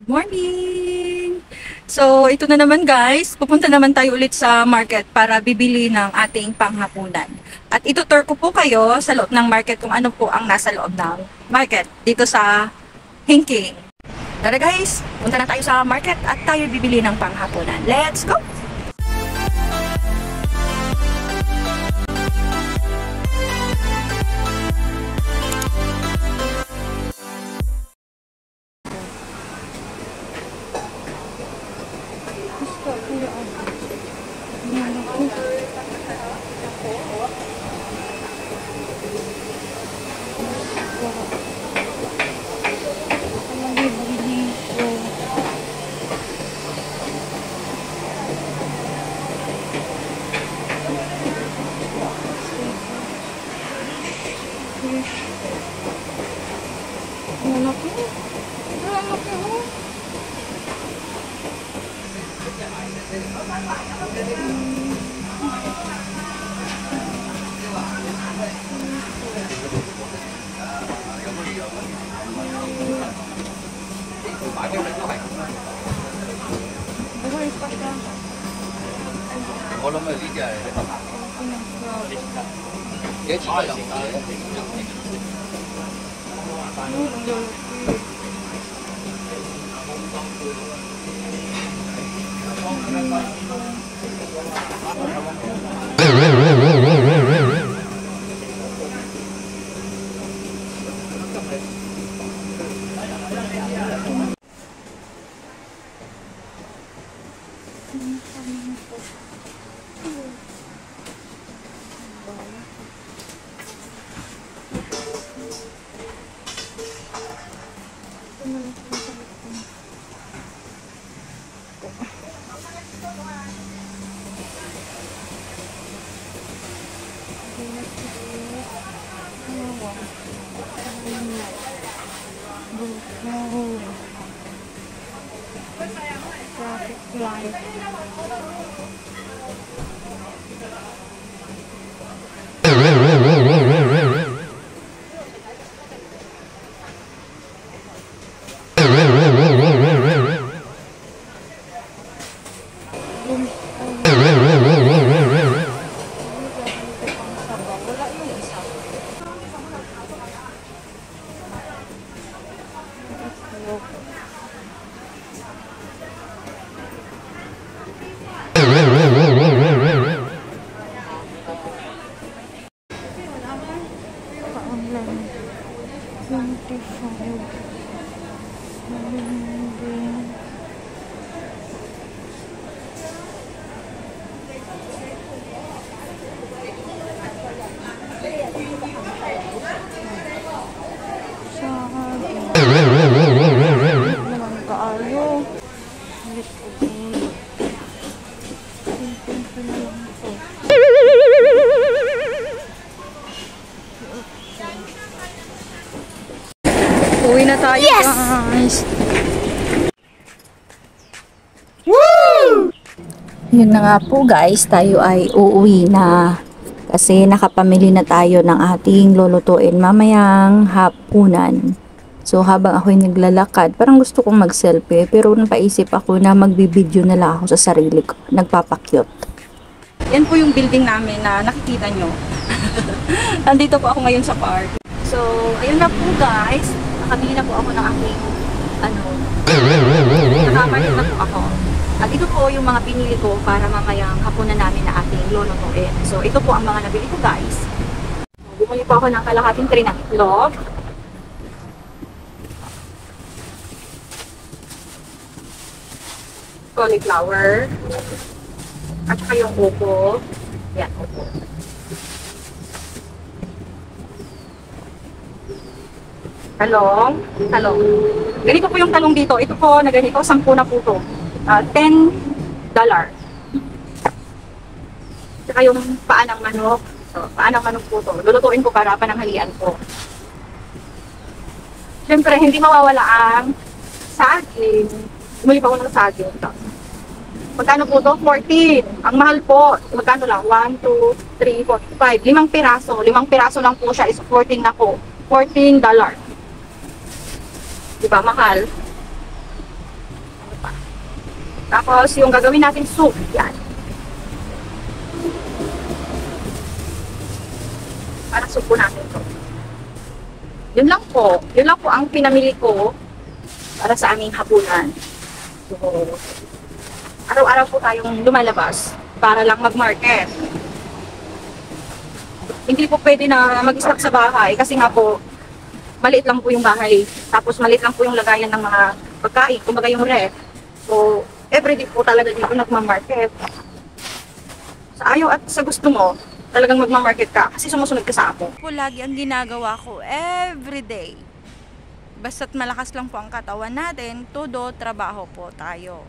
Morning! So, ito na naman guys. Pupunta naman tayo ulit sa market para bibili ng ating panghapunan. At itutur ko po kayo sa loob ng market kung ano po ang nasa loob ng market dito sa Hinking. Tara guys, punta na tayo sa market at tayo bibili ng panghapunan. Let's go!我諗啊呢啲係幾多錢啊？Traffic light. Uwi na tayo, guys. Woo! Yun na nga po guys, tayo ay uuwi na. Kasi nakapamili na tayo ng ating lulutuin mamayang hapunan. So habang ako'y naglalakad, parang gusto kong mag-selfie. Pero napaisip ako na magbibideo na lang ako sa sarili ko. Nagpapakyot. Yan po yung building namin na nakikita nyo. Nandito po ako ngayon sa park. So, ayun na po guys. Nakabili na po ako ng aking nakamarket na po ako. At ito po yung mga pinili ko para mamayang hapunan namin na ating lulutuin. So, ito po ang mga nabili ko guys. Bumili po ako ng kalahating tray ng itlog. Cauliflower. At saka yung upo. Yan, upo. Talong. Talong. Ganito po yung talong dito. Ito po, na ganito, 10 na po ito. $10. Saka yung paa ng manok. So, paa ng manok po ito. Lulutuin ko para pananghalian ko. Siyempre, hindi mawawala ang saging. Bumili pa ako ng saging. Magkano po ito? 14. Ang mahal po. Magkano lang? 1, 2, 3, 4, 5. 5 piraso. 5 piraso lang po siya is 14 na po. $14. Diba? Mahal. pa. Tapos, yung gagawin natin soup, yan. Para soup po natin to. Yun lang po. Yun lang po ang pinamili ko para sa aming hapunan. So, araw-araw po tayong lumalabas para lang mag-market. Hindi po pwede na mag-stock sa bahay kasi nga po, maliit lang po yung bahay. Tapos maliit lang po yung lagayan ng mga pagkain, kumbaga yung ref. So, everyday po talaga dito nagma-market. Sa ayaw at sa gusto mo, talagang magma-market ka kasi sumusunod ka sa ako. Po lagi ang ginagawa ko everyday. Basta't malakas lang po ang katawan natin, todo trabaho po tayo.